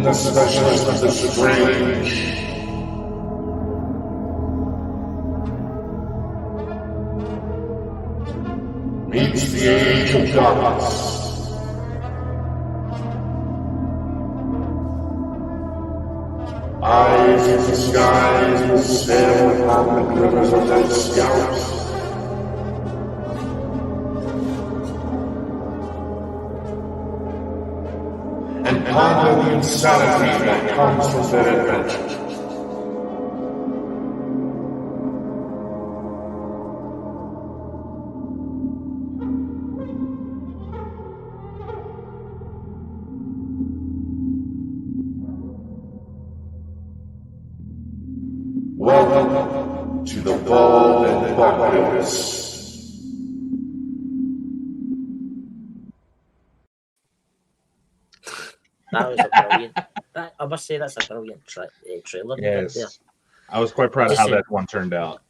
when the specialist of the strange meets the age of darkness. Eyes in the skies will stare upon the glimmers of their scalps. And ponder the insanity that comes from their adventure. Welcome to the Bald and Bonkers. That was a brilliant. I must say that's a brilliant trailer. Yes, there. I was quite proud of how that one turned out.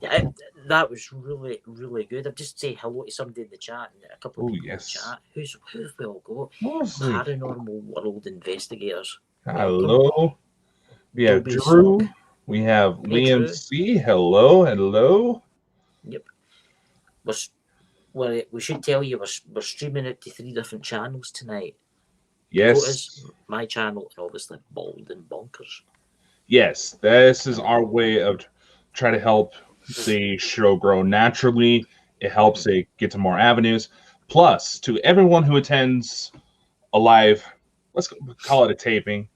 Yeah, that was really, really good. I've just say hello to somebody in the chat and a couple of people in the chat. Who's we all got? Mostly. Paranormal World Investigators. Hello. Welcome. We have Drew. We have Liam Drew. C. Hello. Yep. We should tell you we're streaming it to 3 different channels tonight. Yes. Dakota's, my channel, and obviously Bald and Bonkers. Yes, this is our way of trying to help the show grow naturally. It helps it get to more avenues. Plus, to everyone who attends a live, let's call it a taping,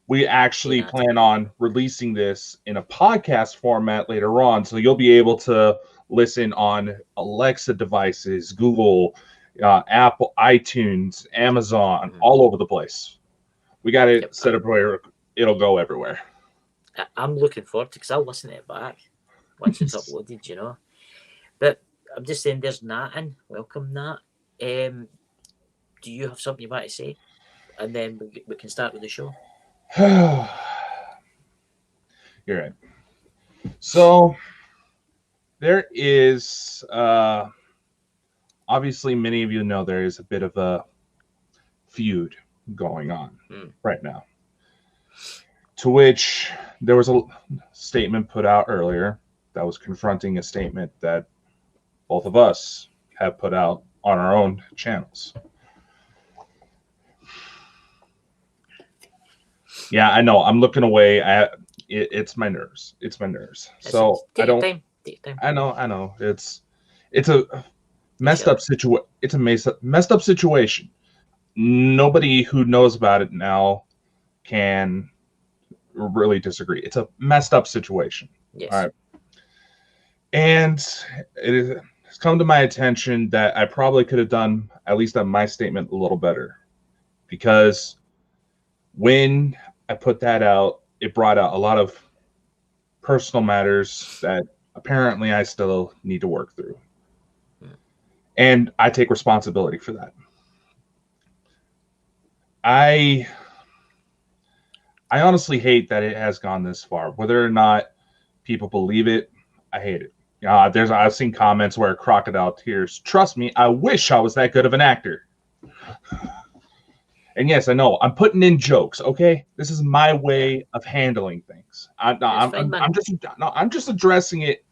we actually plan on releasing this in a podcast format later on. So you'll be able to listen on Alexa devices, Google, Apple, iTunes, Amazon, all over the place. We got it set up where it'll go everywhere. I'm looking forward to it because I'll listen to it back once it's uploaded, you know. But I'm just saying there's Nat in. Welcome, Nat. Do you have something you want to say? And then we can start with the show. You're right. So there is obviously many of you know there is a bit of a feud going on right now, to which there was a statement put out earlier that was confronting a statement that both of us have put out on our own channels. Yeah, I know. I'm looking away. It's my nerves. It's my nerves. So I don't. I know. It's a messed up situation. It's a messed up situation. Nobody who knows about it now can really disagree. It's a messed up situation. Yes. All right. And it's come to my attention that I probably could have done at least on my statement a little better, because when I put that out, it brought out a lot of personal matters that apparently I still need to work through. And I take responsibility for that. I honestly hate that it has gone this far. Whether or not people believe it, I hate it. I've seen comments where crocodile tears. Trust me, I wish I was that good of an actor. And yes, I know I'm putting in jokes. Okay, this is my way of handling things. I'm just addressing it.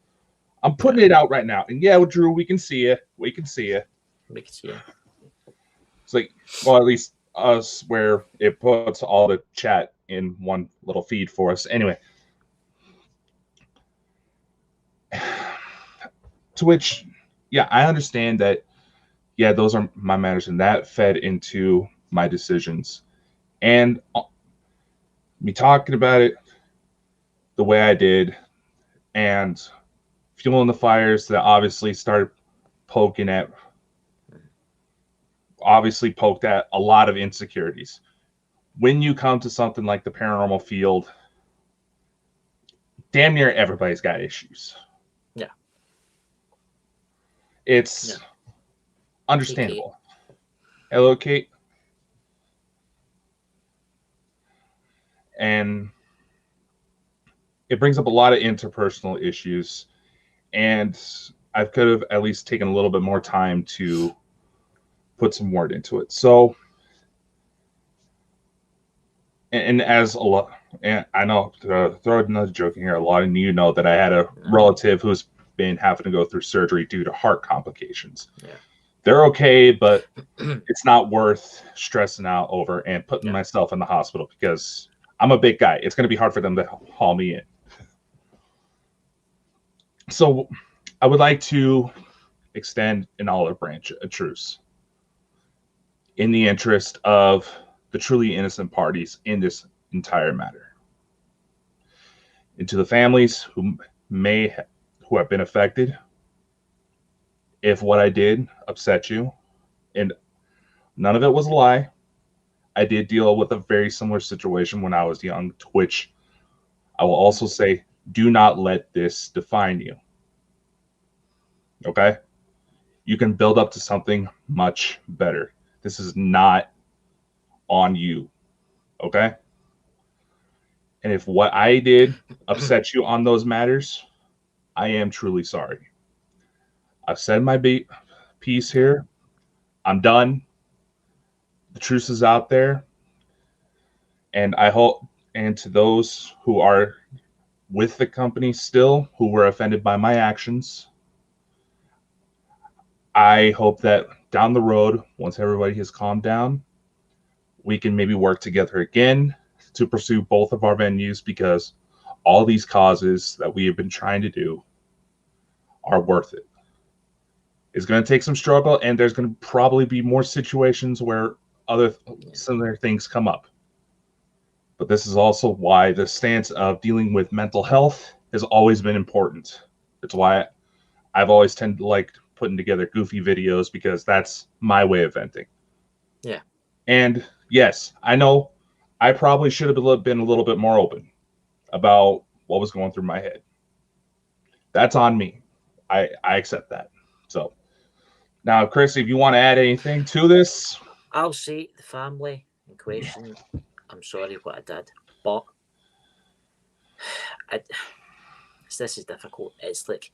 I'm putting it out right now. And yeah, Drew, we can see you. We can see you. It's like, well, at least us, where it puts all the chat in one little feed for us. Anyway, to which, yeah, I understand that. Yeah, those are my matters, and that fed into my decisions. And me talking about it the way I did, and fueling the fires that obviously poked at a lot of insecurities. When you come to something like the paranormal field, damn near everybody's got issues. Yeah. It's understandable. Hello, Kate. And it brings up a lot of interpersonal issues. And I could have at least taken a little bit more time to put some word into it. So And as a lot, and I know, throw another joke in here. A lot of you know that I had a relative who's been having to go through surgery due to heart complications. Yeah. They're okay, but it's not worth stressing out over and putting Yeah. myself in the hospital because I'm a big guy. It's going to be hard for them to haul me in. So I would like to extend an olive branch, a truce, in the interest of the truly innocent parties in this entire matter. And to the families who have been affected, if what I did upset you, and none of it was a lie, I did deal with a very similar situation when I was young, to which I will also say, do not let this define you. Okay? You can build up to something much better. This is not on you. Okay? And if what I did upset you on those matters, I am truly sorry. I've said my piece here. I'm done. The truth is out there. And I hope, and to those who are with the company still, who were offended by my actions, I hope that down the road, once everybody has calmed down, we can maybe work together again to pursue both of our venues, because all these causes that we have been trying to do are worth it. It's going to take some struggle, and there's going to probably be more situations where other similar things come up. But this is also why the stance of dealing with mental health has always been important. It's why I've always tended to like putting together goofy videos, because that's my way of venting. Yeah. And yes, I know I probably should have been a little bit more open about what was going through my head. That's on me. I accept that. So now, Chris, if you want to add anything to this. I'll say the family in question, I'm sorry what I did, but this is difficult. It's like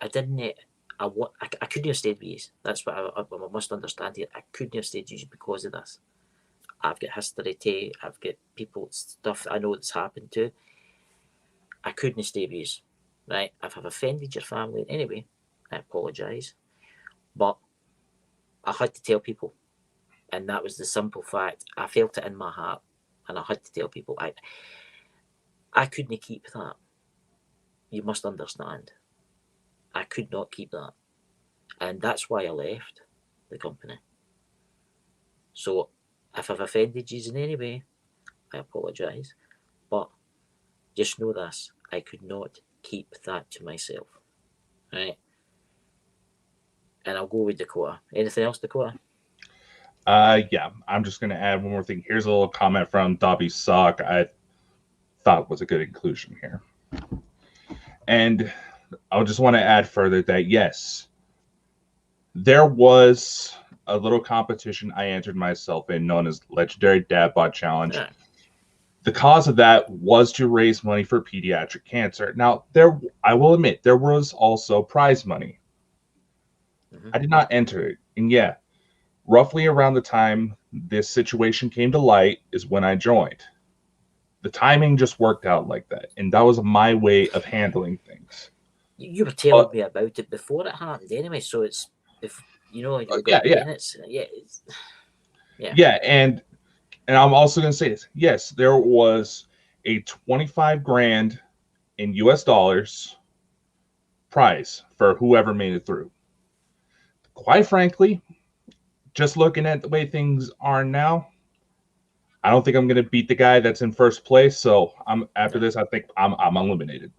I couldn't have stayed with you. That's what I must understand here. I couldn't have stayed with you because of this. I've got history too. I've got people, stuff I know that's happened to. I couldn't have stayed with you. Right? If I've offended your family in any way, I apologise. But I had to tell people. And that was the simple fact. I felt it in my heart. And I had to tell people. I couldn't keep that. You must understand. I could not keep that. And that's why I left the company. So if I've offended you in any way, I apologise. But just know this, I could not keep that to myself. Right? And I'll go with Dakota. Anything else, Dakota? Yeah, I'm just going to add one more thing. Here's a little comment from Dobby Sock I thought was a good inclusion here. And I just want to add further that, yes, there was a little competition I entered myself in known as Legendary Dad Bod Challenge. Yeah. The cause of that was to raise money for pediatric cancer. Now, I will admit, there was also prize money. Mm-hmm. I did not enter it. And yeah, roughly around the time this situation came to light is when I joined. The timing just worked out like that. And that was my way of handling things. You were telling me about it before it happened anyway. So it's, Yeah. And I'm also going to say this. Yes, there was a 25 grand in US dollars prize for whoever made it through. Quite frankly, just looking at the way things are now, I don't think I'm going to beat the guy that's in first place. So after this, I think I'm eliminated,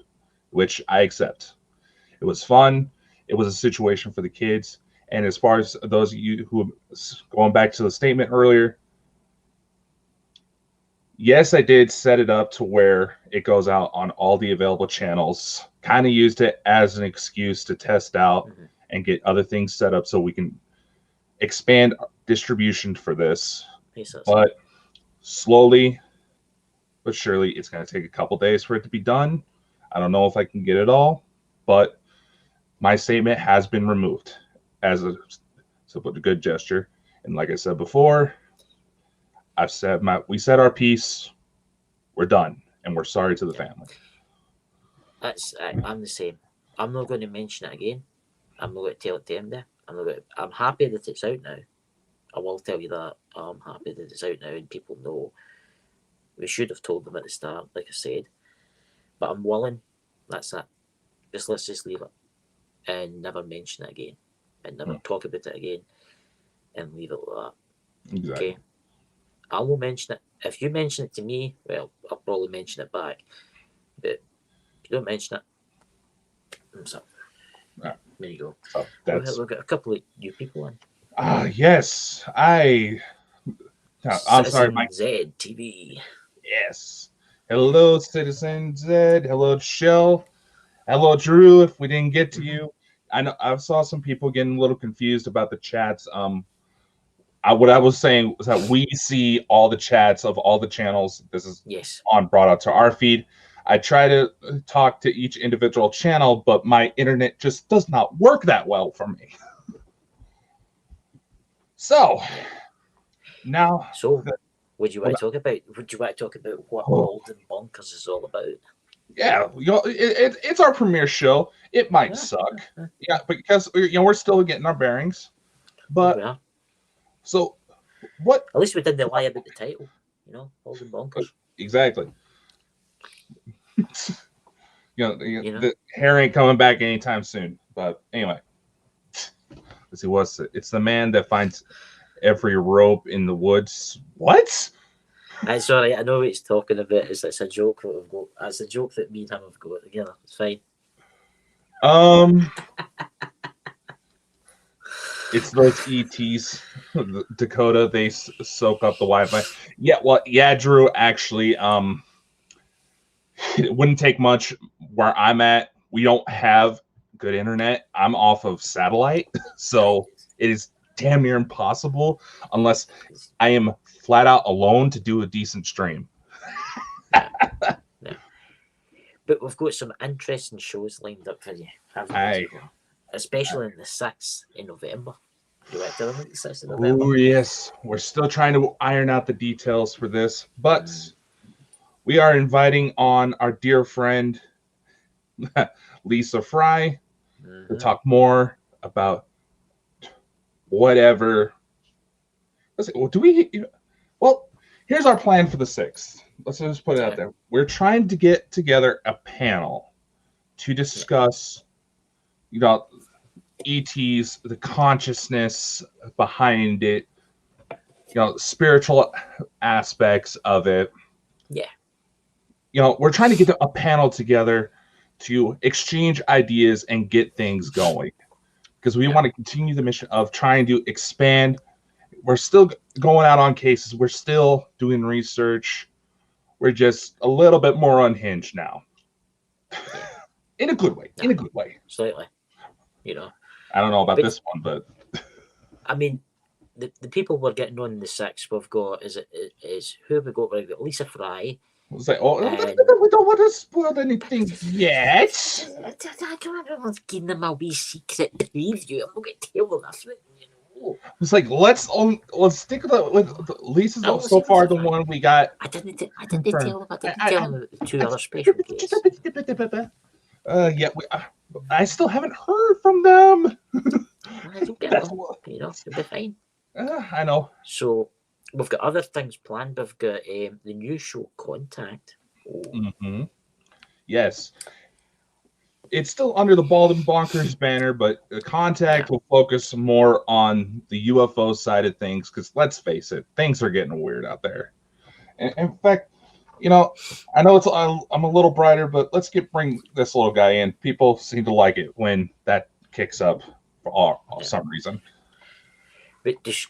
which I accept. It was fun. It was a situation for the kids. And as far as those of you who, going back to the statement earlier, yes, I did set it up to where it goes out on all the available channels. Kind of used it as an excuse to test out and get other things set up so we can expand distribution for this. But slowly but surely, it's going to take a couple days for it to be done. I don't know if I can get it all, but my statement has been removed as a good gesture. And like I said before, we said our piece. We're done, and we're sorry to the family. I'm the same. I'm not going to mention it again. I'm not going to tell it to him there. I'm happy that it's out now. I will tell you that. I'm happy that it's out now and people know. We should have told them at the start, like I said. But I'm willing. That's it. Let's just leave it and never mention it again, and never talk about it again, and leave it like that. Exactly. Okay. I will mention it. If you mention it to me, well, I'll probably mention it back. But if you don't mention it, so there you go. So We've got a couple of new people in. Yes. I'm sorry, Mike. Z TV. Yes. Hello, Citizen Z. Hello, Shell. Hello, Drew. If we didn't get to you, I know I saw some people getting a little confused about the chats. What I was saying was that we see all the chats of all the channels. This is brought out to our feed. I try to talk to each individual channel, but my internet just does not work that well for me. So now, would you want to talk about? Would you want to talk about what Bald and Bonkers is all about? Yeah, it's our premiere show. It might suck, because we're still getting our bearings. But so what? At least we didn't lie about the title. Bald and Bonkers. Exactly. The hair ain't coming back anytime soon. But anyway, let's see. It's the man that finds every rope in the woods. What? Sorry, I know what he's talking about. It's a joke that we've got. It's a joke that me and him have got together. It's fine. It's those ETs, Dakota. They soak up the Wi-Fi. Yeah, Drew. Actually, it wouldn't take much where I'm at. We don't have good internet. I'm off of satellite, so it is damn near impossible unless I am flat out alone to do a decent stream. But we've got some interesting shows lined up for you, especially in the 6th in November. You want to tell them the 6th of November? Oh, yes. We're still trying to iron out the details for this, but we are inviting on our dear friend, Lisa Fry, to talk more about whatever. Let's see, here's our plan for the 6th. Let's just put it out there. We're trying to get together a panel to discuss, ETs, the consciousness behind it, spiritual aspects of it. Yeah. We're trying to get a panel together to exchange ideas and get things going, because we want to continue the mission of trying to expand. We're still going out on cases. We're still doing research. We're just a little bit more unhinged now. In a good way. In a good way. Slightly. I don't know about this one, but I mean, the people we're getting on the 6th we've got is who have we got? We've got Lisa Fry. We don't want to spoil anything yet. I don't want to give them a wee secret preview. I'm not going to tell them everything, It's like let's stick with Lisa's so far the one we got. I didn't tell them. I didn't tell them the 2 other special guests. I still haven't heard from them. It'll be fine. I know. So we've got other things planned. We've got the new show Contact. Yes. It's still under the Bald and Bonkers banner, but the Contact will focus more on the UFO side of things, because let's face it, things are getting weird out there. And in fact, I know I'm a little brighter, but let's bring this little guy in. People seem to like it when that kicks up for some reason. But this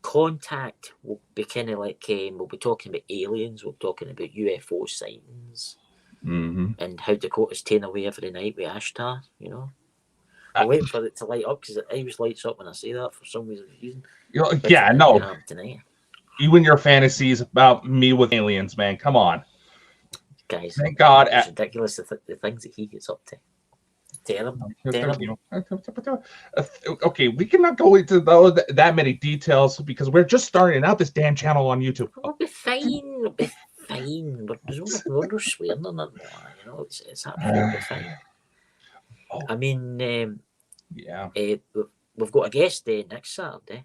Contact will be kind of like we'll be talking about aliens. We'll be talking about UFO sightings. And how Dakota's taken away every night with Ashtar, I'm waiting for it to light up, because it always lights up when I say that for some reason. No. You and your fantasies about me with aliens, man. Come on. Guys, thank God. It's ridiculous the things that he gets up to. Terrible. Okay, we cannot go into that many details because we're just starting out this damn channel on YouTube. We'll be fine. We'll be fine. We're not swearing on it. You know, it's absolutely fine. I mean, yeah. We've got a guest next Saturday.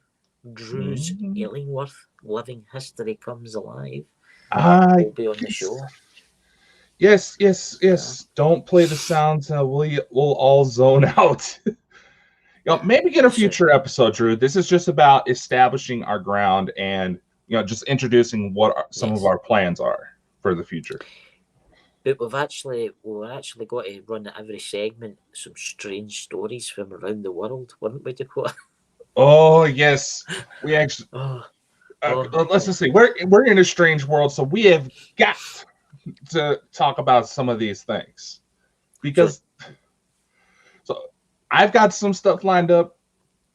Drew's Illingworth, Living History Comes Alive. Will be on the show. Yes. Don't play the sounds. We'll all zone out. Maybe in a future episode, Drew. This is just about establishing our ground and just introducing what some of our plans are for the future. But we've actually got to run at every segment some strange stories from around the world, wouldn't we, Dakota? Oh yes, we actually. Let's just say we're in a strange world, so we have got to talk about some of these things because. So I've got some stuff lined up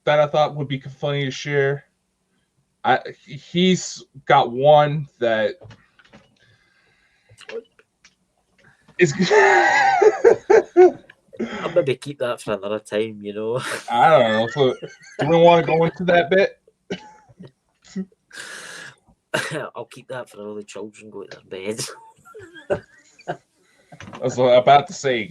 that I thought would be funny to share. He's got one that is. I'll maybe keep that for another time, I don't know. So, do we want to go into that bit? I'll keep that for all the children go to their beds. I was about to say,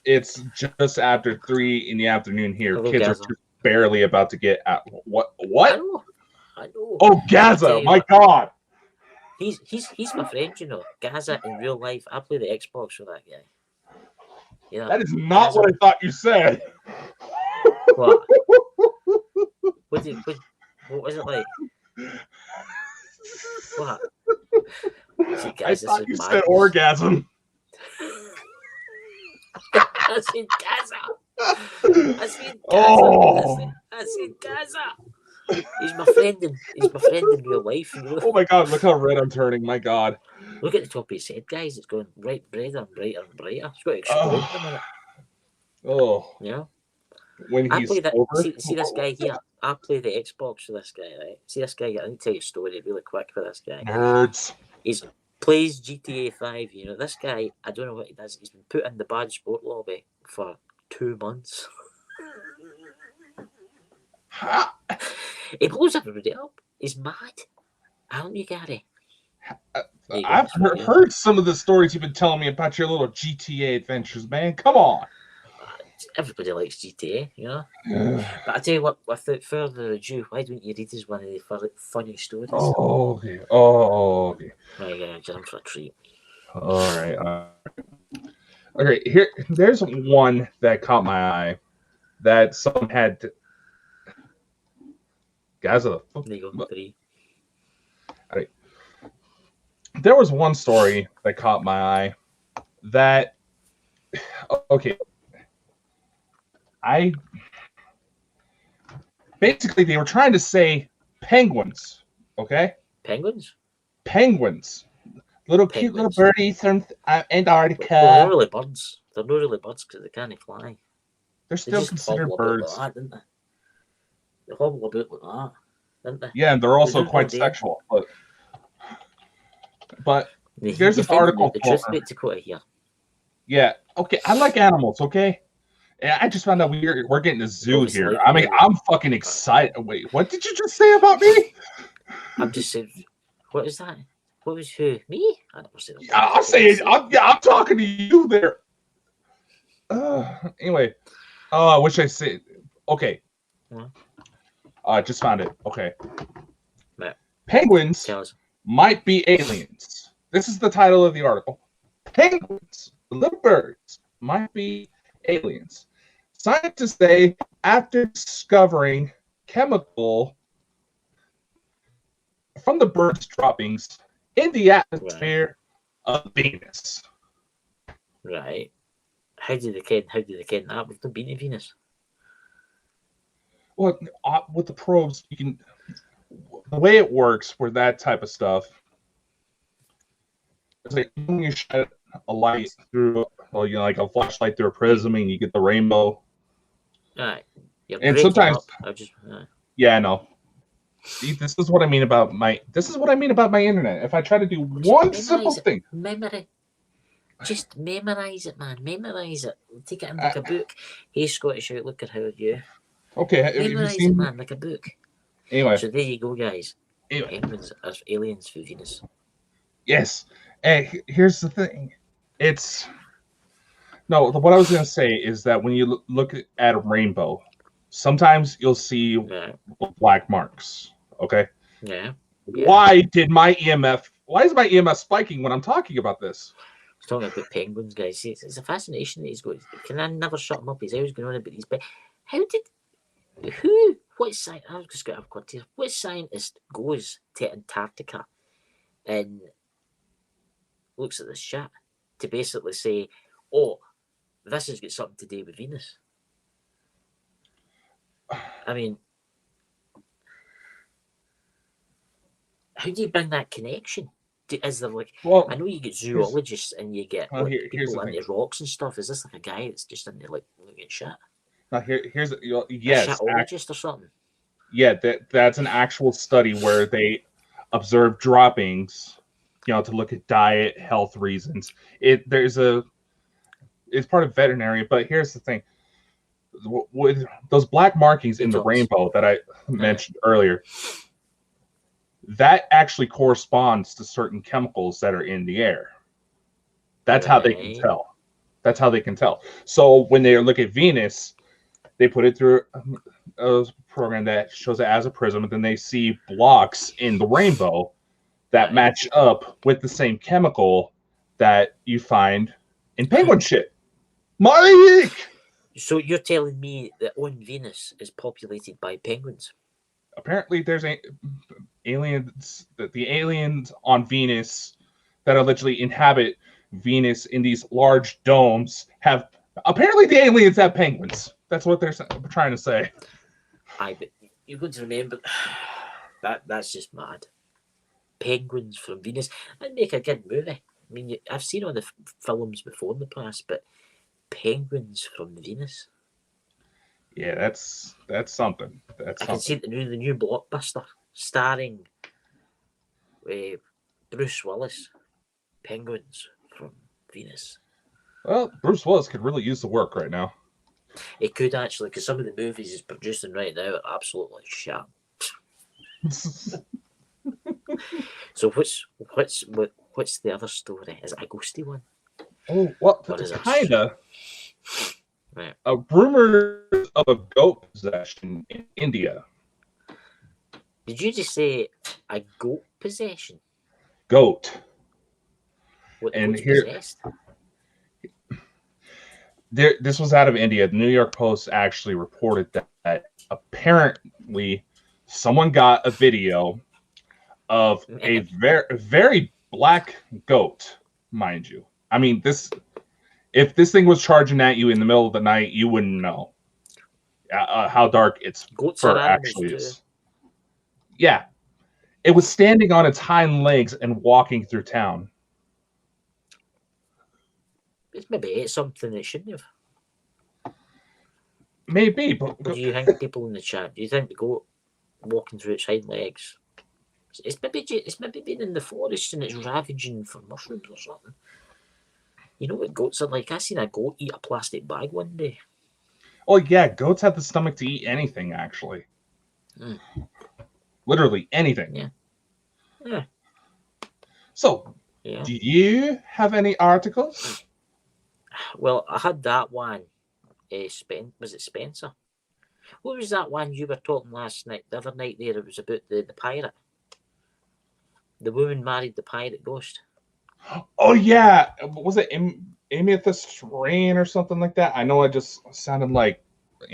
it's just after 3 in the afternoon here. Hello, Kids Gaza. are just barely about to get out. What? I know. Oh, Gaza! My God! He's my friend, Gaza in real life. I play the Xbox with that guy. Yeah. That is not Gaza. what I thought you said. What? What was it like? What? See, guys, I thought you mad. said orgasm. I said Gaza. I said Gaza. I said Gaza. He's my friend in real life. Oh my God! Look how red I'm turning. My God! Look at the top of his head, guys. It's going brighter and brighter and brighter. It's going to explode in a minute. Oh. Yeah. When he's over. See this guy here. I play the Xbox with this guy, right? See this guy. I need to tell you a story really quick for this guy. Nerds. He's plays GTA 5. This guy. I don't know what he does. He's been put in the bad sport lobby for 2 months. He blows everybody up. He's mad. Aren't you, Gary? I've heard some of the stories you've been telling me about your little GTA adventures, man. Come on. Everybody likes GTA, But I tell you what, without further ado, why don't you read us one of the funny stories? Oh, okay. Okay. Right, yeah, I'm for a treat. All right. Okay, there's one that caught my eye that someone had to... Gaza. There you go, 3. All right. There was one story that caught my eye that... Okay. Basically, they were trying to say penguins, okay? Penguins? Penguins. Cute little birdies from Antarctica. They're not really birds. They're not really birds because they can't fly. They're still considered birds. Like that, didn't they? They hobble about like that, didn't they? Yeah, and they're also quite sexual. But there's this article. The truth about Dakota here. Yeah. Okay. I like animals. Okay. Yeah, I just found out we're getting a zoo here. I mean, I'm fucking excited. Wait, what did you just say about me? I'm just saying. What is that? What was who? Me? I never said that. I'm saying. I'm talking to you there. Anyway. I wish I said. Okay. Just found it. Okay. Right. Penguins might be aliens. This is the title of the article. Penguins, the little birds, might be aliens. Scientists say after discovering chemical from the bird's droppings in the atmosphere of Venus. Right. How did they ken that? We've not been to Venus. Well, with the probes, you can. The way it works for that type of stuff is like when you shine a light through, like a flashlight through a prism, and you get the rainbow. Right. And sometimes, yeah, I know. See, this is what I mean about my. This is what I mean about my internet. If I try to do one simple thing, memory. Just memorise it, man. Memorise it. Take it in like a book. Hey, Scottish Outlooker, how are you? Okay, have you Memorise it, seen? man, like a book. Anyway, So there you go, guys. anyway, Penguins are aliens for Venus. yes. Hey, here's the thing. It's no. What I was gonna say is that when you look at a rainbow, sometimes you'll see Yeah. black marks. Okay. Yeah. Why is my EMF spiking when I'm talking about this? He's talking about penguins, guys. See, it's a fascination that he's got. Can I never shut him up? He's always going on about these. How did who? What scientist? I've just got a quick here. What scientist goes to Antarctica and looks at this shit to basically say, "Oh, this has got something to do with Venus"? I mean, how do you bring that connection? Is there like? Well, I know you get zoologists and you get people into rocks and stuff. Is this like a guy that's just into like looking at shit? Now here's A yes, shitologist or something. Yeah, that's an actual study where they observe droppings, to look at diet, health reasons. It's part of veterinary, but here's the thing: with those black markings in the rainbow that I mentioned earlier, that actually corresponds to certain chemicals that are in the air. That's how they can tell. That's how they can tell. So when they look at Venus, they put it through a program that shows it as a prism, and then they see blocks in the rainbow that match up with the same chemical that you find in penguin shit. Mike! So you're telling me that on Venus is populated by penguins? Apparently there's aliens, the aliens on Venus that allegedly inhabit Venus in these large domes apparently the aliens have penguins. That's what they're trying to say. But you've got to remember that's just mad. Penguins from Venus. That'd make a good movie. I mean, I've seen all the films before in the past, but penguins from Venus. Yeah, that's something. I can see the new blockbuster starring Bruce Willis. Penguins from Venus. Well, Bruce Willis could really use the work right now. It could actually, because some of the movies he's producing right now are absolutely shit. So what's the other story? Is it a ghosty one? Oh, well, kinda. Right. A rumor of a goat possession in India. Did you just say a goat possession? Goat. What, and here, possessed? This was out of India. The New York Post actually reported that apparently someone got a video of a very black goat, mind you. I mean, if this thing was charging at you in the middle of the night, you wouldn't know how dark its fur actually is. Yeah. It was standing on its hind legs and walking through town. Maybe it's something it shouldn't have. Maybe, but what do you think, people in the chat? Do you think the goat walking through its hind legs? It's maybe been in the forest and it's ravaging for mushrooms or something. You know what goats are like? I seen a goat eat a plastic bag one day. Oh yeah, goats have the stomach to eat anything, actually. Literally anything. Yeah. So, do you have any articles? Well, I had that one. Was it Spencer? What was that one you were talking the other night there? It was about the pirate. The woman married the pirate ghost. Oh yeah, was it Amethyst Rain or something like that? I know I just sounded like,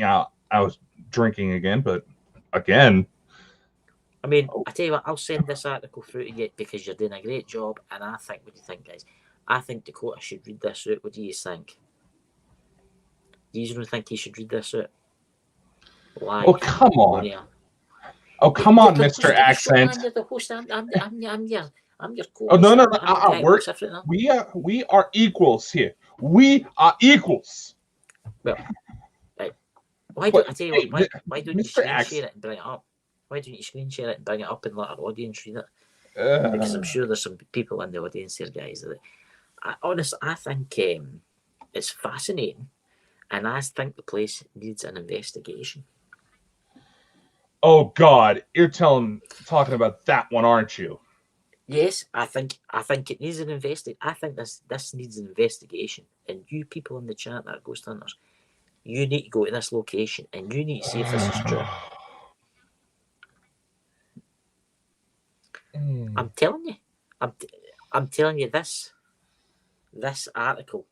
I was drinking again, but again. I mean, I tell you what, I'll send this article through to you because you're doing a great job, and I think, what do you think, guys? I think Dakota should read this out. What do you think? Do you don't think he should read this out? Live. Oh, come on. Oh, come on, Mr. Accent. I'm the host. I'm your co-host. Oh, no. We are equals here. We are equals. Well, right. Why don't you screen share it and bring it up? Why don't you screen share it and bring it up and let our audience read it? Because I'm sure there's some people in the audience here, guys, that Honestly, I think it's fascinating, and I think the place needs an investigation. Oh God, you're talking about that one, aren't you? Yes, I think it needs an I think this needs an investigation. And you people in the chat that are ghost hunters, you need to go to this location and you need to see if this is true. I'm telling you, I'm telling you this article.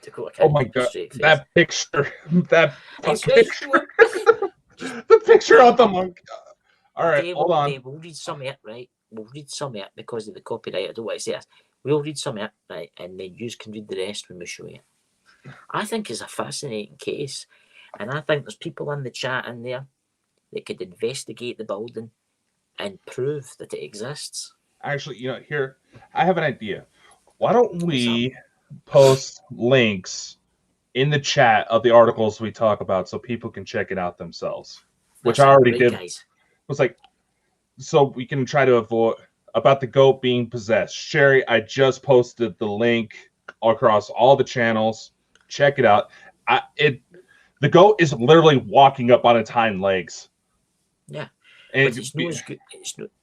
Dakota Oh can't my keep a God, straight face. that picture, that It's picture, just the picture of the monkey. All right, okay, hold on. we'll read some of it, right? We'll read some of it because of the copyright. I don't want to say this. We'll read some of it, right? And then you can read the rest when we show you. I think it's a fascinating case. And I think there's people in the chat in there that could investigate the building and prove that it exists. Actually, here, I have an idea. Why don't What's we post links in the chat of the articles we talk about so people can check it out themselves? Which I already did. Guys. It was like, so we can try to avoid about the goat being possessed. Sherry, I just posted the link across all the channels. Check it out. The goat is literally walking up on its hind legs. Yeah. And but it's not as good.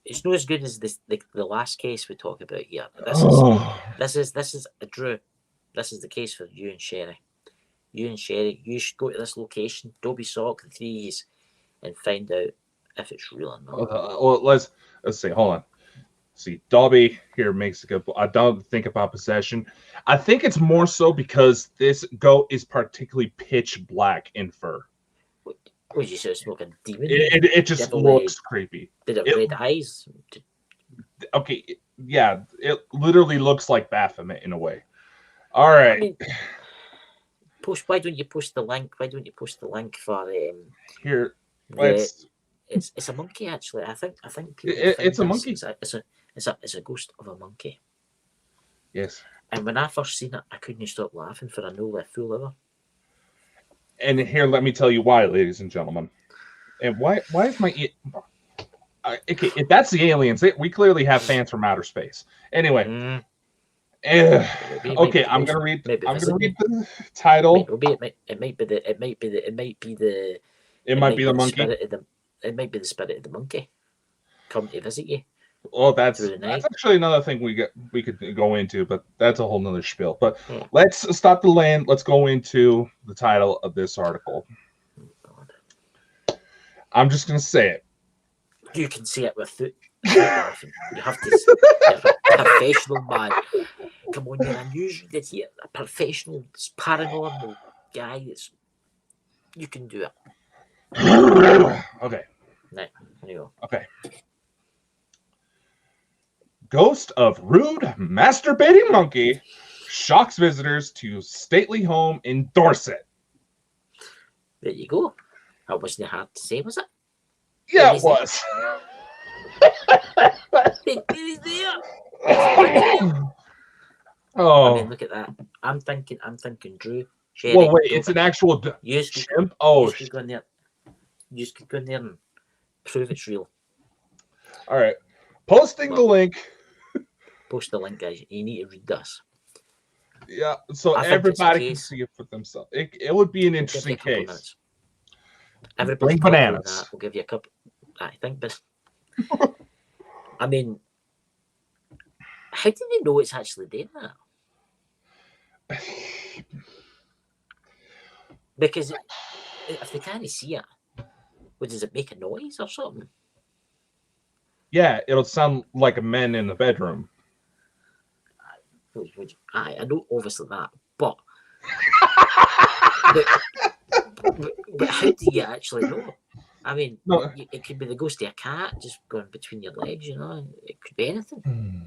It's not as good as the last case we talk about here. This is a Drew. This is the case for you and Sherry. You should go to this location. Don't be sock the trees and find out if it's real or not. Well, let's see. Hold on. See, Dobby here makes a good. I don't think about possession. I think it's more so because this goat is particularly pitch black in fur. Was you sort of smoking demon? It just looks creepy. Did it red eyes? Okay, yeah, it literally looks like Baphomet in a way. All right. I mean, why don't you post the link? Why don't you post the link for here? It's a monkey actually. I think people. It's a monkey. It's a ghost of a monkey. Yes. And when I first seen it, I couldn't stop laughing for a no left full hour. And here, let me tell you why, ladies and gentlemen. And why is my okay? If that's the aliens, we clearly have fans from outer space. Anyway. Okay, I'm gonna read the title. It might be the monkey. It might be the spirit of the monkey come to visit you. Well, that's actually another thing we could go into, but that's a whole nother spiel. But let's stop the land. Let's go into the title of this article. I'm just gonna say it. You can say it with it. You have to. You're a professional man. Come on, you're unusual. You're a professional, paranormal guy. You can do it. Okay. Right, there you go. Okay. Ghost of rude masturbating monkey shocks visitors to stately home in Dorset. There you go. That wasn't hard to say, was it? Yeah, it was. I mean, look at that. I'm thinking, Drew. Sherry, well, wait, it's an actual chimp. Oh, you could go in there. You could go in there and prove it's real. All right, posting the link. Post the link, guys. You need to read this. Yeah, so everybody can see it for themselves. It would be an interesting case. Everybody, bananas. We'll give you a couple. I think, but I mean, how did they know it's actually doing that? Because if they can't see it, does it make a noise or something? Yeah, it'll sound like a man in the bedroom. I know obviously that, but but how do you actually know? I mean, it could be the ghost of a cat just going between your legs, you know. It could be anything.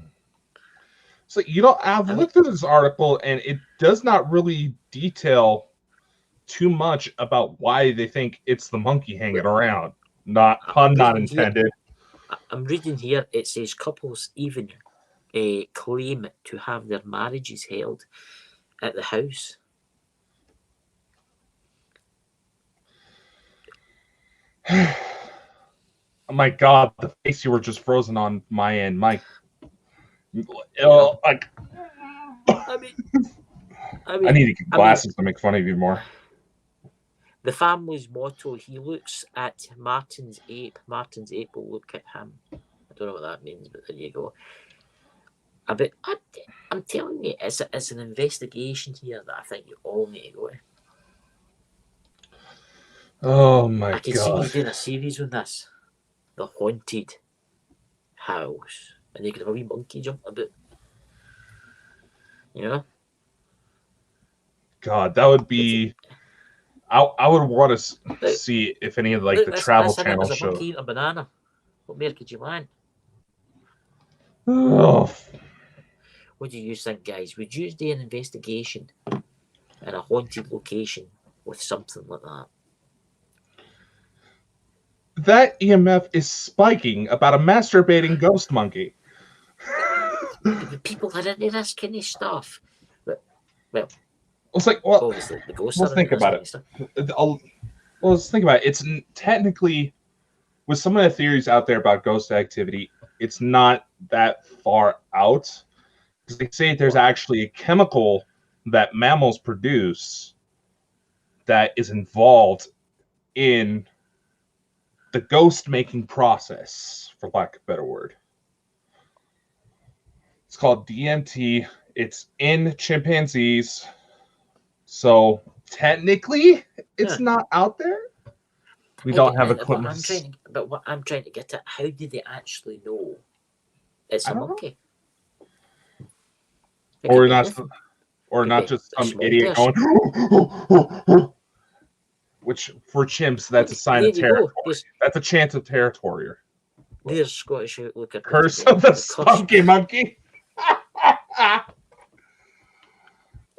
So, I've looked at this article, and it does not really detail too much about why they think it's the monkey hanging around. Not intended. I'm reading here, it says couples even claim to have their marriages held at the house. Oh my God, the face you were just frozen on my end, Mike. Like, I mean, I need to get glasses to make fun of you more. The family's motto, he looks at Martin's ape will look at him. I don't know what that means, but there you go. I'm telling you, it's an investigation here that I think you all need to go to. Oh my I can see you doing a series on this. The Haunted House. And you could have a wee monkey jump about. You know? God, that would be... I would want to see if any of the Travel Channel shows. There's a monkey eating a banana. What more could you want? Oh. What do you think, guys? Would you do an investigation in a haunted location with something like that? That EMF is spiking about a masturbating ghost monkey. People are into this kind of stuff. Well, it's like, well, obviously the ghosts let's think about it. Let's think about it. It's technically, with some of the theories out there about ghost activity, it's not that far out. Because they say there's actually a chemical that mammals produce that is involved in the ghost making process, for lack of a better word. It's called DMT. It's in chimpanzees. So technically, it's not out there. We don't have equipment. But what I'm trying to get at, how do they actually know it's a monkey? Or not just some idiot going. Which for chimps, that's a sign of territory. That's a chance of territory. There's Scottish outlook at Curse of the spunky monkey.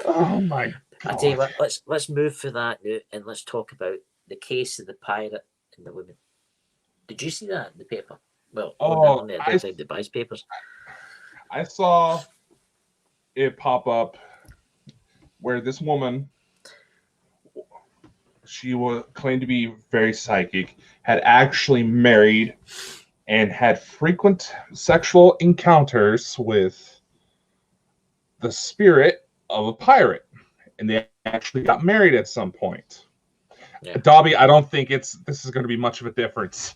Oh my God. I tell you what, let's move for that now and let's talk about the case of the pirate and the woman. Did you see that in the paper? Well, on the buys papers. I saw it pop up where this woman, she was claimed to be very psychic, had actually married and had frequent sexual encounters with the spirit of a pirate. And they actually got married at some point. Yeah. Dobby, I don't think this is going to be much of a difference.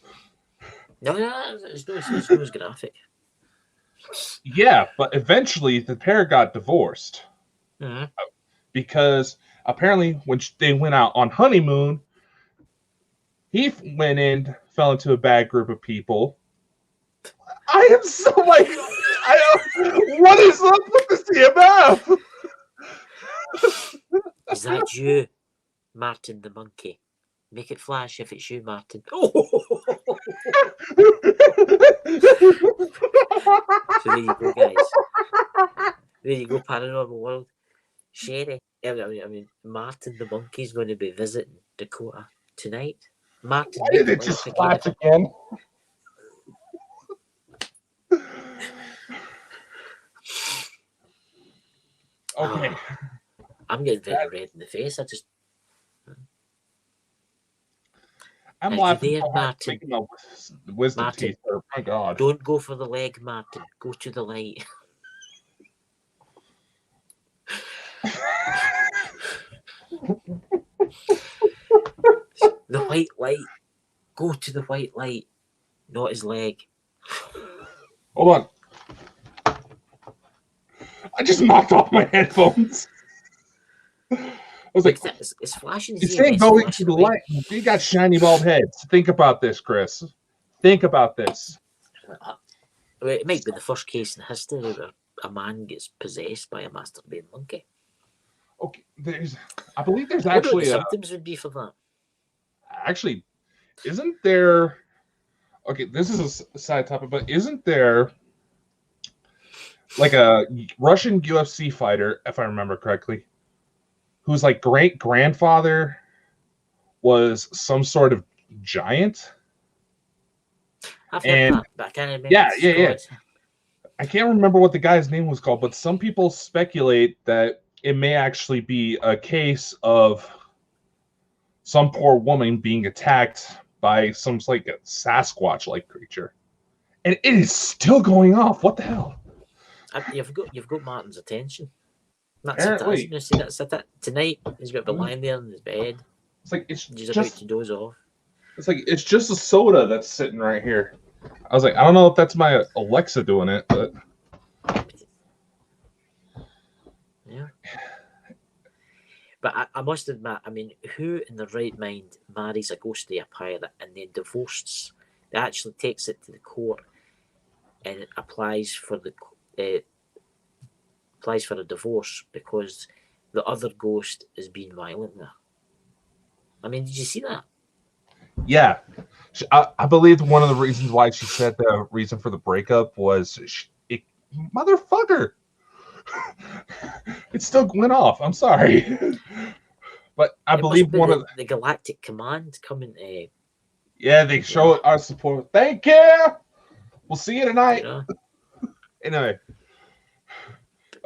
No, it's not graphic. Yeah, but eventually the pair got divorced. Mm-hmm. Because apparently when they went out on honeymoon, he went in, fell into a bad group of people. I am so like, what is up with this EMF? Is that you, Martin the monkey? Make it flash if it's you, Martin. Oh! So there you go, guys. There you go, paranormal world. Sherry, I mean, Martin the monkey's going to be visiting Dakota tonight. Martin, why did it just flash again? Okay. I'm getting very red in the face. I'm laughing so hard thinking about wisdom teeth. Oh my God. Don't go for the leg, Martin. Go to the light. The white light. Go to the white light, not his leg. Hold on. I just knocked off my headphones. I was like, it's flashing. It's saying going to the light. You got shiny bald heads. Think about this, Chris. Think about this. It might be the first case in history where a man gets possessed by a masturbating monkey. Okay, I believe there's actually what the symptoms would be for that. Actually, isn't there? Okay, this is a side topic, but isn't there like a Russian UFC fighter, if I remember correctly, whose like great grandfather was some sort of giant? I've heard that, but I can't remember. Yeah. I can't remember what the guy's name was called, but some people speculate that it may actually be a case of some poor woman being attacked by some like a Sasquatch-like creature, and it is still going off. What the hell? You've got Martin's attention. That's it. As you can see, that's it. Tonight he's got to be lying there in his bed. It's like he's about to doze off. It's like it's just a soda that's sitting right here. I was like, I don't know if that's my Alexa doing it, but yeah. But I must admit, I mean, who in their right mind marries a ghost of a pirate and then divorces? They actually takes it to the court and it applies for a divorce because the other ghost is being violent there. I mean, did you see that? Yeah, I believe one of the reasons why she said the reason for the breakup was motherfucker. It still went off. I'm sorry, but I believe one of the Galactic Command coming. Yeah, they show our support. Thank you. We'll see you tonight. You know? Anyway,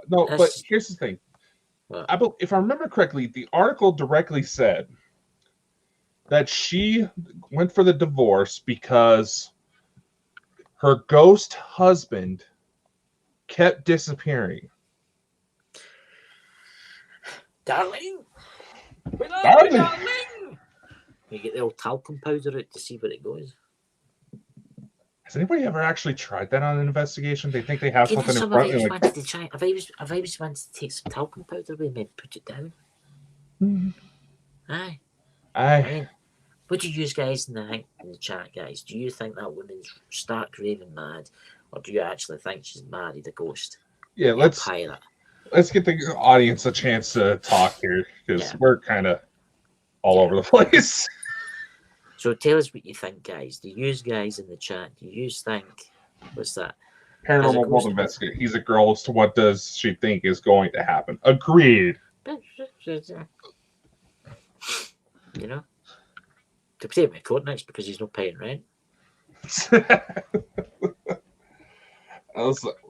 no, but here's the thing. If I remember correctly, the article directly said that she went for the divorce because her ghost husband kept disappearing. Darling! Darling! You get the old talcum powder out to see where it goes. Has anybody ever actually tried that on an investigation? They think they have something in front of them. Wanted to try. I've always wanted to take some talcum powder with me and put it down. Aye. I mean, what do you guys think in the chat, guys? Do you think that woman's stark raving mad, or do you actually think she's married a ghost? Yeah, let's get the audience a chance to talk here because we're kind of all over the place. So tell us what you think, guys. Do you guys in the chat? Do you think what's that? Paranormal World Investigator. He's a girl. So what does she think is going to happen? Agreed. You know, to pay my court next because he's not paying rent.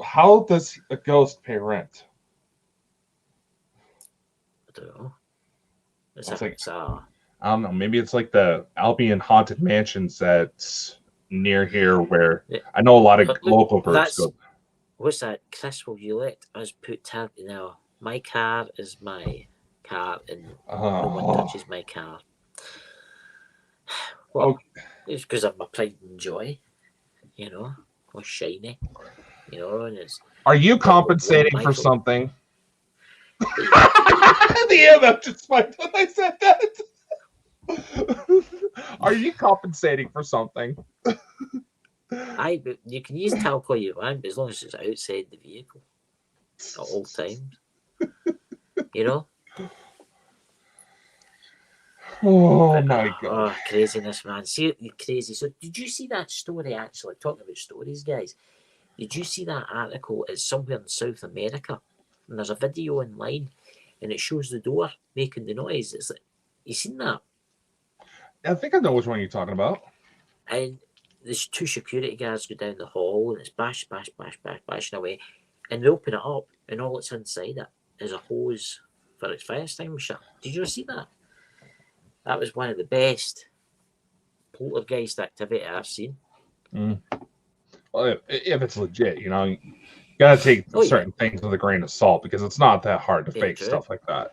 How does a ghost pay rent? I don't know. I don't know. Maybe it's like the Albion Haunted Mansions that's near here where I know a lot of local groups go. What's that? Chris, will you let us put tab? Now, my car is my car and no one touches my car. Well, it's because of my pride and joy, you know, or shiny, you know. And it's. Are you compensating for something? The EMF just spiked when I said that. Are you compensating for something? But you can use talc all you want, but as long as it's outside the vehicle at all times, you know. Oh my god! Oh, craziness, man! See, crazy. So, did you see that story? Actually, talking about stories, guys. Did you see that article? It's somewhere in South America, and there's a video online, and it shows the door making the noise. It's like, you seen that? I think I know which one you're talking about. And there's two security guards go down the hall, and it's bashing away, and they open it up, and all that's inside it is a hose for its fire extinguisher. Did you ever see that? That was one of the best poltergeist activity I've seen. Well, if it's legit, you know, you gotta take certain things with a grain of salt because it's not that hard to fake stuff like that.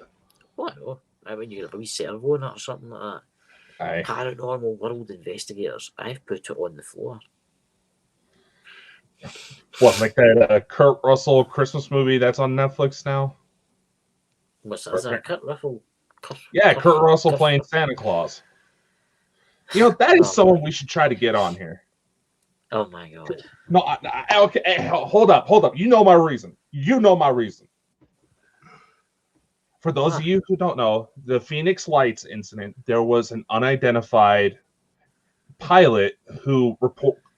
Well, I mean, you have a wee servo in it or something like that. Aye. Paranormal World Investigators. I've put it on the floor. What, like that Kurt Russell Christmas movie that's on Netflix now? What's that? Is that Kurt Russell? Kurt Russell playing Santa Claus. You know, that is someone we should try to get on here. Oh my god. No, okay, hey, hold up. You know my reason. For those of you who don't know, the Phoenix Lights incident, there was an unidentified pilot who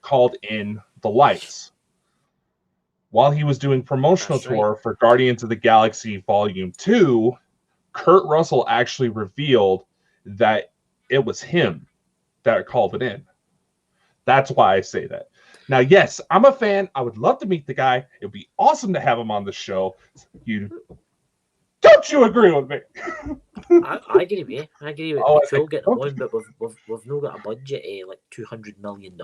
called in the lights. While he was doing promotional tour for Guardians of the Galaxy Volume 2, Kurt Russell actually revealed that it was him that called it in. That's why I say that. Now, yes, I'm a fan. I would love to meet the guy. It would be awesome to have him on the show. Don't you agree with me? I agree with you. I agree with you. We'll get them on, but we've not got a budget like $200 million.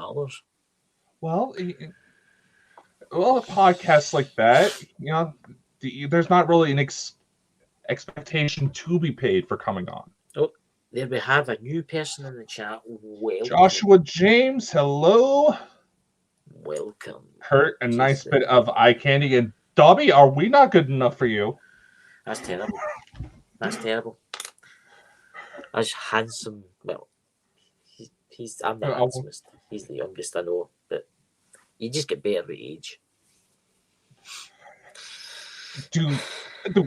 Well, Well, podcasts like that, there's not really an expectation to be paid for coming on. Oh, there we have a new person in the chat. Welcome. Joshua James, hello. Welcome. Kurt, a nice bit of eye candy. And Dobby, are we not good enough for you? That's terrible. That's terrible. As handsome, well, I'm the handsomest. He's the youngest I know, but you just get better with age. Dude,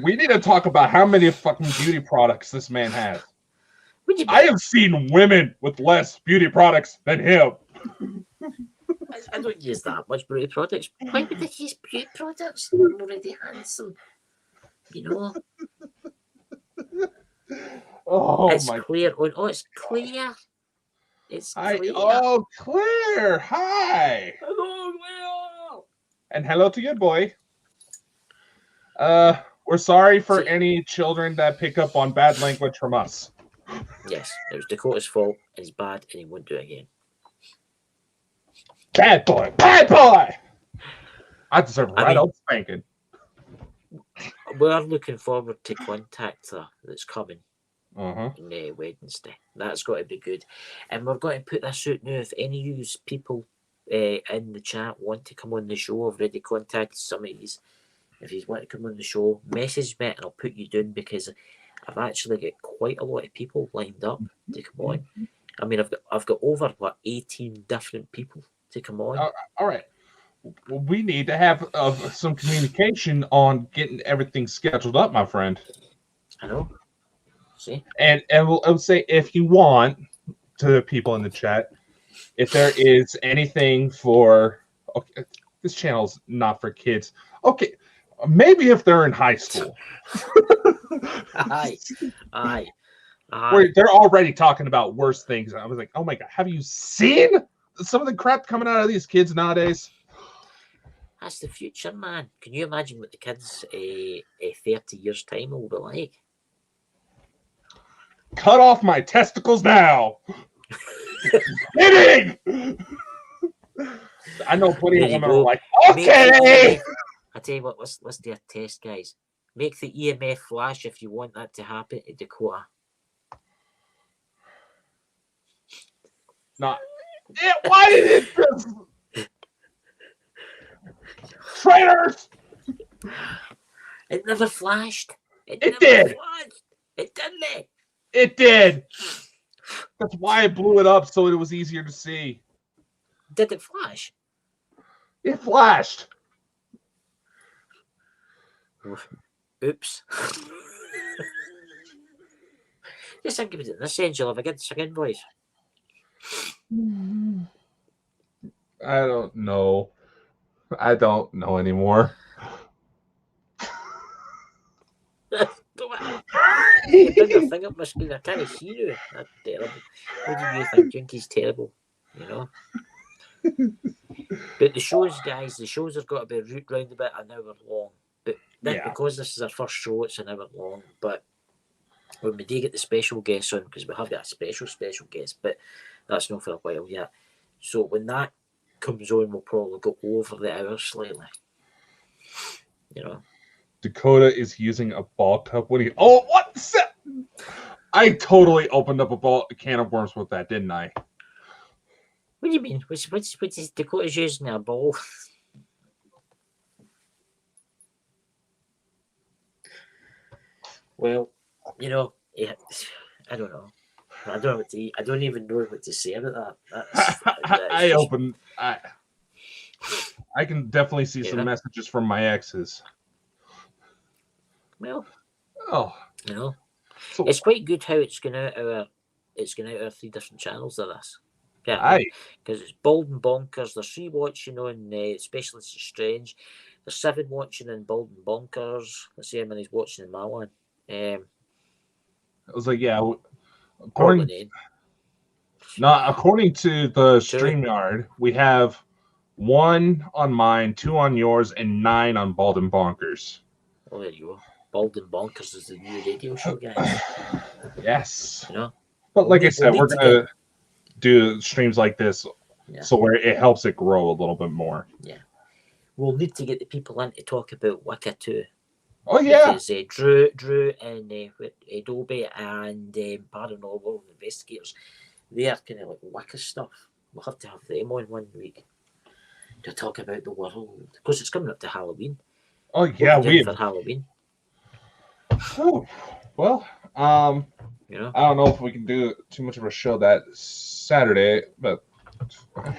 we need to talk about how many fucking beauty products this man has. I have seen women with less beauty products than him. I don't use that much beauty products. Why would I use beauty products? I'm already handsome. You know? Oh, it's clear. Oh, it's clear. It's clear. Oh, Claire. Hi. Hello, Claire. And hello to you, boy. We're sorry for any children that pick up on bad language from us. Yes, it was Dakota's fault, and he's bad, and he won't do it again. Bad boy! Bad boy! I deserve a right old spanking. We're looking forward to Contactor that's coming on Wednesday. That's got to be good. And we're going to put this out now. If any of you people in the chat want to come on the show, I've already contacted some of these. If you want to come on the show, message me and I'll put you down, because I've actually got quite a lot of people lined up to come on. I mean, I've got over 18 different people to come on. All right. Well, we need to have some communication on getting everything scheduled up, my friend. I know. See? And we'll say, if you want, to the people in the chat, if there is anything for, okay, this channel's not for kids. Okay, maybe if they're in high school. Aye. Where they're already talking about worse things. I was like, oh my God, have you seen some of the crap coming out of these kids nowadays? That's the future, man. Can you imagine what the kids 30 years' time will be like? Cut off my testicles now. Kidding. I know plenty of women are like, okay. I tell you what, let's do a test, guys. Make the EMF flash if you want that to happen to Dakota. Not. Why did it just... Traitors! It never flashed. It did. Flashed. It didn't. It did. That's why I blew it up, so it was easier to see. Did it flash? It flashed. Oops. Just think about it. This ends, you'll have a good second voice. I don't know. I don't know anymore. You bring your thing up my screen. I can't see you. That's terrible. What do you think? Junky's terrible, you know? But the shows, guys, the shows have got to be round about an hour long. But because this is our first show, it's an hour long. But when we do get the special guests on, because we have got a special guest, but that's not for a while yet. So when that comes on, we'll probably go over the hour slightly. You know? Dakota is using a ball cup when he... Oh, what? I totally opened up a can of worms with that, didn't I? What do you mean? Which is Dakota's using a ball? Well, you know, I don't know. I don't know what to eat. I don't even know what to say about that. I can definitely see some messages from my exes. Well, you know, so, it's quite good how it's going out our 3 different channels of this. Yeah, because it's Bald and Bonkers. There's 3 watching on Specialists is Strange. There's 7 watching in Bald and Bonkers. Let's see how many's watching in my one. I was like, yeah. According to the StreamYard, we have 1 on mine, 2 on yours, and 9 on Bald and Bonkers. Oh, there you go. Bald and Bonkers is the new radio show, guys. Yes. You know? But like I said, we're going to do streams like this so where it helps it grow a little bit more. Yeah. we'll need to get the people in to talk about Wicca too. Oh yeah, Because Drew and Adobe and Paranormal Investigators, they are kind of like Wicca stuff. We'll have to have them on one week to talk about the world. Because it's coming up to Halloween. oh What yeah. are you doing We for Halloween, well, you know? I don't know if we can do too much of a show that Saturday, but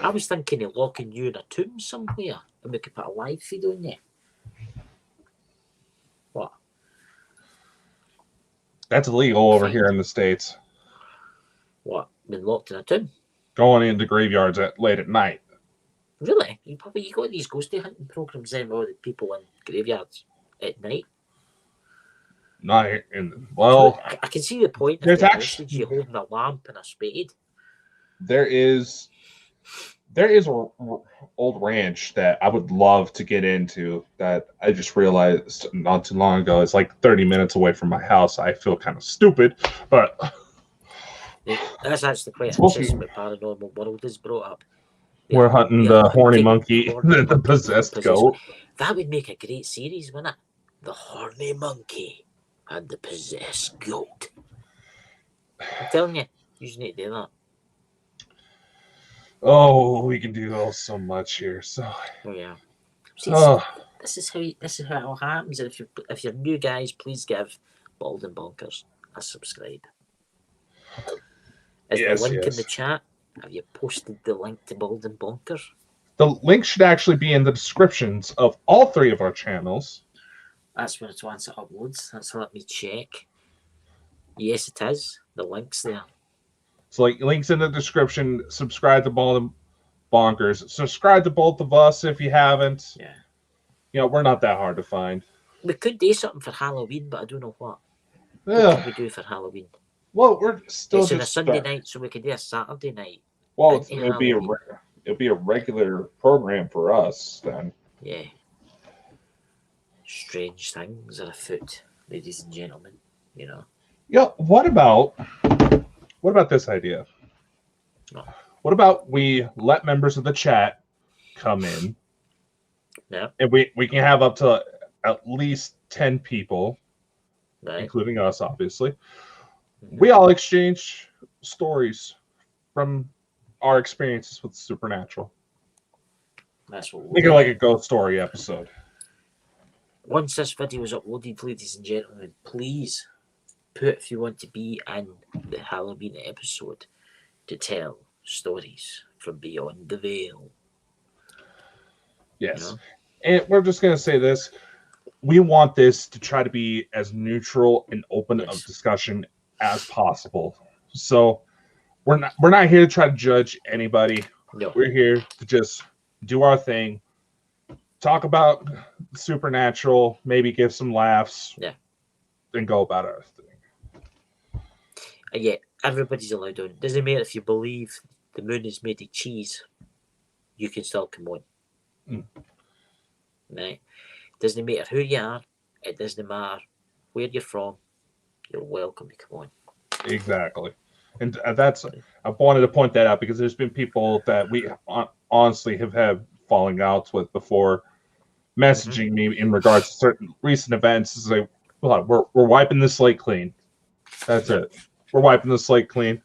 I was thinking of locking you in a tomb somewhere and we could put a live feed on there. What? that's illegal over here in the States. What? Been locked in a tomb? Going into graveyards late at night. Really? You got these ghosty hunting programs then with all the people in graveyards at night. Not in So well, I can see the point. there's There's actually- you holding a lamp and a spade. there is a old ranch that I would love to get into that I just realized not too long ago. It's like 30 minutes away from my house. I feel kind of stupid, but That's actually quite Supposed to be- interesting. What Paranormal World is brought up. we're hunting They're the horny hunting monkey, horny the possessed goat. That would make a great series, wouldn't it? The horny monkey and the possessed goat. I'm telling you, you just need to do that. Oh, we can do so much here. So, Oh yeah. See, oh, this is how it all happens. And if you're new guys, please give Bald and Bonkers a subscribe. Is Yes, the link yes. in the chat? Have you posted the link to Bald and Bonkers? the link should actually be in the descriptions of all three of our channels. That's when it's once it uploads. That's let me check. Yes, it is. The link's there. So, like, links in the description. Subscribe to Bald and Bonkers. Subscribe to both of us if you haven't. Yeah. You know, we're not that hard to find. We could do something for Halloween, but I don't know what. What Ugh. can we do for Halloween? Well, we're still It's on a just Sunday start- night, so we could do a Saturday night. Well, in it'll be a regular program for us then. Yeah. Strange things are afoot, ladies and gentlemen. You know. Yeah. What about this idea? No. What about we let members of the chat come in, Yeah. and we can have up to at least 10 people, Right. including us, obviously. We all exchange stories from our experiences with the supernatural. That's what we'll Make it do. like a ghost story episode. Once this video is uploaded, ladies and gentlemen, please put if you want to be in the Halloween episode to tell stories from beyond the veil. Yes. You know? And we're just going to say this. We want this to try to be as neutral and open Yes. of discussion as possible. So we're not here to try to judge anybody. No. We're here to just do our thing, talk about supernatural, maybe give some laughs, Yeah. and go about our thing. And yet, everybody's allowed on. Doesn't matter if you believe the moon is made of cheese, you can still come on. Mm. Right? Doesn't matter who you are, it doesn't matter where you're from, you're welcome to come on. Exactly. And that's, I wanted to point that out because there's been people that we honestly have had falling outs with before messaging me in regards to certain recent events. It's like, we're wiping the slate clean. That's it. We're wiping the slate clean.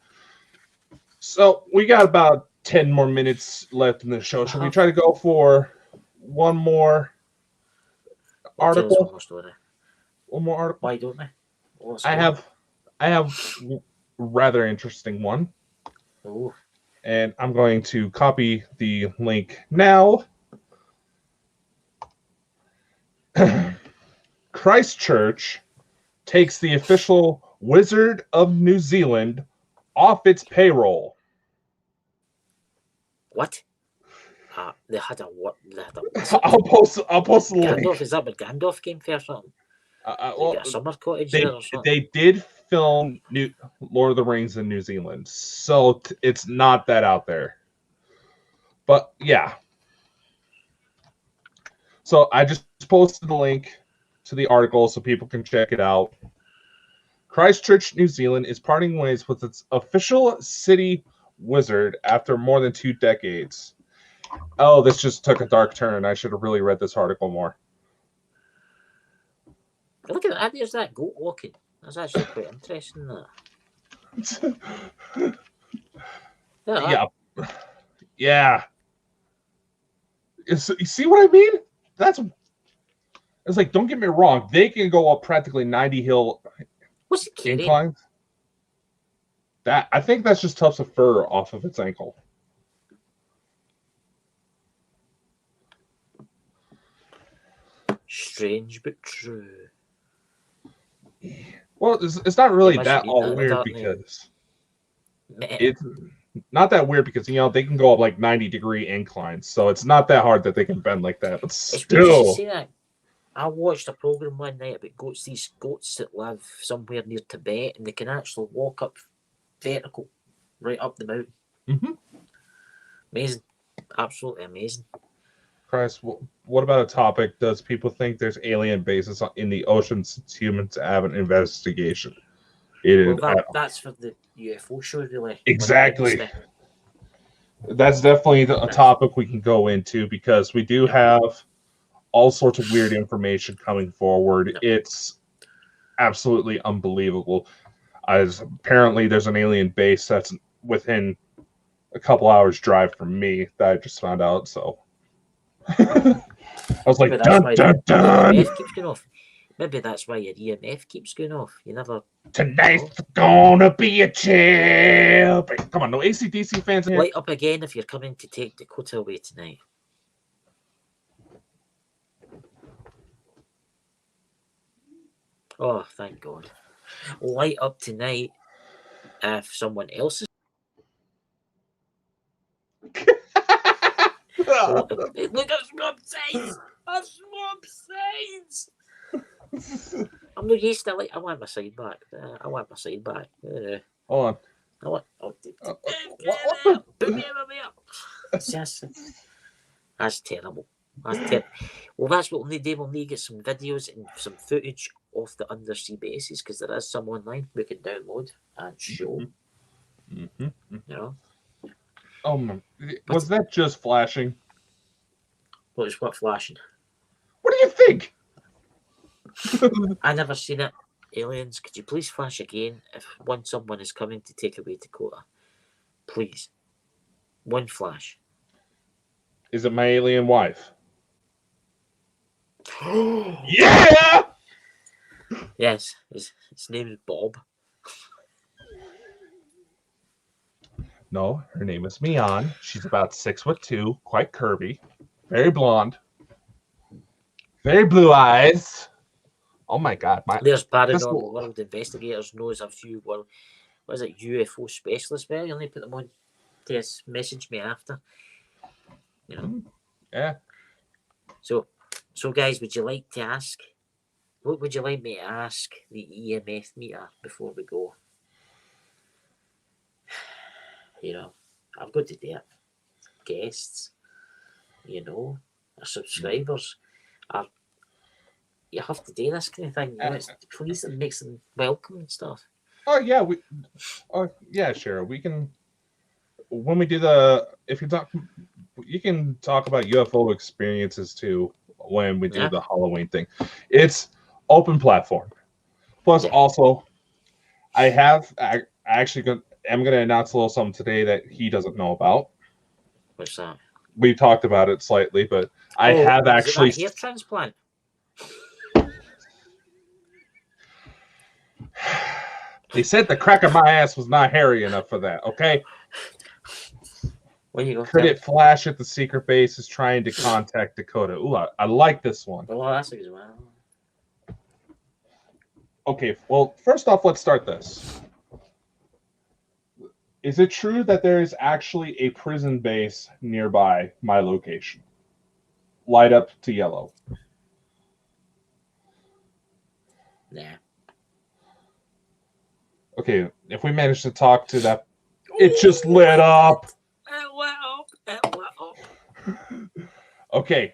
So we got about 10 more minutes left in the show. Should we try to go for one more article? Tell us one more story. One more article? Why don't we? Let's I go. have a rather interesting one. Oh, And I'm going to copy the link now. Christchurch takes the official Wizard of New Zealand off its payroll. what? They had a what? They had a I'll post the link. Gandalf, is that where Gandalf came for or something? Well, They got a summer cottage there or something? they did film Lord of the Rings in New Zealand, so it's not that out there. But yeah. So I just posted the link to the article so people can check it out. Christchurch, New Zealand is parting ways with its official city wizard after more than 2 decades. Oh, this just took a dark turn. I should have really read this article more. Look at that. There's that goat walking. That's actually quite interesting. That. Yeah. Yeah. You see what I mean? It's like, don't get me wrong. They can go up practically 90 hill What's it carrying? inclines. I think that's just tufts of fur off of its ankle. Strange but true. Well, it's not really must that be all that weird dark, because Man. it's not that weird because they can go up like 90-degree inclines, so it's not that hard that they can bend like that. But It's weird you should still, say that. I watched a program one night about goats. These goats that live somewhere near Tibet, and they can actually walk up vertical, right up the mountain. mm-hmm. Amazing, absolutely amazing. Christ, what about a topic? Does people think there's alien bases in the ocean since humans have an investigation? That's for the UFO show, really. Exactly. That's definitely a topic we can go into because we do have all sorts of weird information coming forward. Yep. It's absolutely unbelievable. As apparently there's an alien base that's within a couple hours drive from me that I just found out. So I was like, dun, dun, dun. EMF keeps going off. Maybe that's why your EMF keeps going off. You never. Tonight's gonna be a chill. Come on, no AC/DC fans here. Light up again if you're coming to take Dakota away tonight. Oh, thank God. Light up tonight if someone else is. Look at swamp signs! A swamp signs! I'm not used to I want my side back. I want my side back. Hold on. I want. Put me up. That's terrible. Well, that's what we'll need. We'll need to get some videos and some footage of the undersea bases because there is some online we can download and show. Mm-hmm. You know. Oh man, was that just flashing? What is what flashing? What do you think? I never seen it. Aliens, could you please flash again if someone is coming to take away Dakota? Please. One flash. Is it my alien wife? Yeah! Yes, his name is Bob. No, her name is Mian. She's about 6'2", quite curvy, very blonde, very blue eyes. Oh my God! There's paranormal world investigators knows a few what is it UFO specialists? Well, you only put them on to message me after. You know. Yeah. So guys, would you like to ask? What would you like me to ask the EMF meter before we go? You know, I've got to do it. Guests, you know, our subscribers, you have to do this kind of thing. You know, please, it makes them welcome and stuff. Oh yeah, sure. We can when we do you can talk about UFO experiences too when we do the Halloween thing. It's open platform. Plus, also, I'm going to announce a little something today that he doesn't know about. What's that? We talked about it slightly, but I have actually hair transplant. They said the crack of my ass was not hairy enough for that. Okay. Where you go? Could it flash at the secret base is trying to contact Dakota? Ooh, I like this one. Well, that's a good one. Okay, well, first off, let's start this. Is it true that there is actually a prison base nearby my location? Light up to yellow. Nah. Okay, if we manage to talk to that, it just lit up. It lit up. Okay.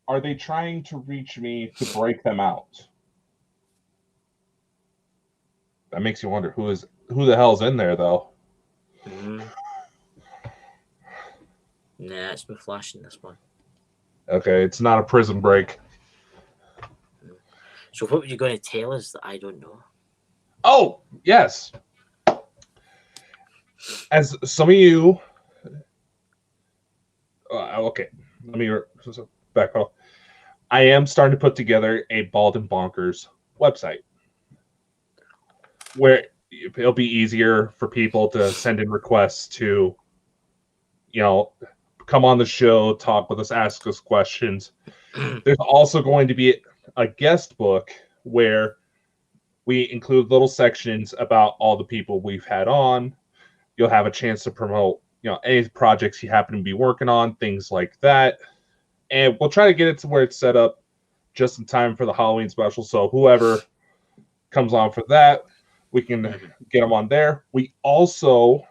Are they trying to reach me to break them out? That makes you wonder who the hell's in there, though. Nah, it's no flashing this one. Okay, it's not a prison break. So what were you going to tell us that I don't know? Oh, yes. As some of you, okay, let me back off. I am starting to put together a Bald and Bonkers website where it'll be easier for people to send in requests to, come on the show, talk with us, ask us questions. There's also going to be a guest book where we include little sections about all the people we've had on. You'll have a chance to promote, any projects you happen to be working on, things like that. And we'll try to get it to where it's set up just in time for the Halloween special. So whoever comes on for that, we can get them on there. We also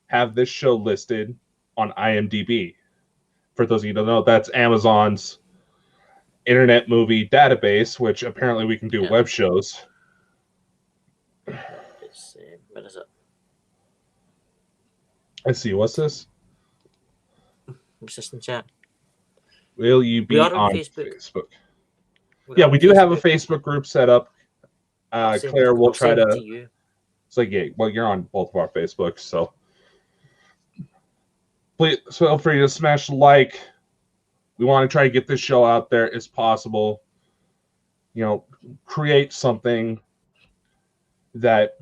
have this show listed on IMDb. For those of you who don't know, that's Amazon's internet movie database, which apparently we can do web shows. It's, where is it? Let's see, what's this? What's this in chat? Will you be We are on Facebook? We're Yeah, on we do have a Facebook. Facebook group set up. Claire will try to. You. It's like, yeah, well, you're on both of our Facebooks, so please feel free to smash the like. We want to try to get this show out there as possible. Create something that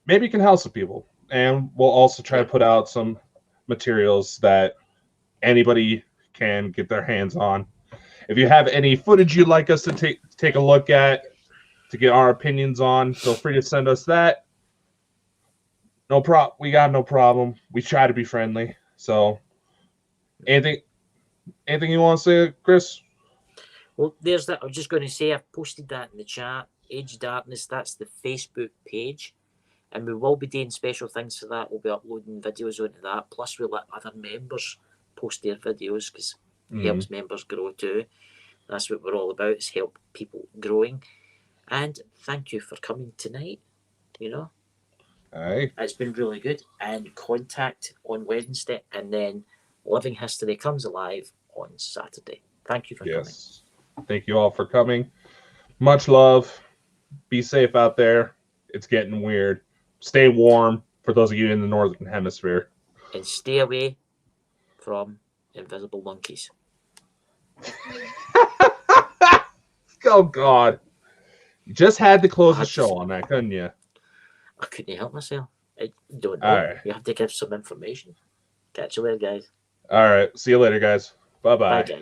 maybe can help some people. And we'll also try to put out some materials that anybody can get their hands on. If you have any footage you'd like us to take a look at, to get our opinions on, feel free to send us that. We got no problem. We try to be friendly. So, anything you want to say, Chris? Well, there's that. I was just going to say, I've posted that in the chat. Age Darkness, that's the Facebook page. And we will be doing special things for that. We'll be uploading videos onto that. Plus, we'll let other members post their videos because it helps members grow too. That's what we're all about, is help people growing. And thank you for coming tonight. Aye. It's been really good. And Contact on Wednesday, and then Living History comes alive on Saturday. Thank you for coming. Thank you all for coming. Much love. Be safe out there. It's getting weird. Stay warm for those of you in the Northern Hemisphere. And stay away from invisible monkeys. Oh, God. You just had to close the show on that, couldn't you? I couldn't help myself. I don't know. All right. You have to give some information. Catch you later, guys. All right. See you later, guys. Bye-bye. Bye, guys.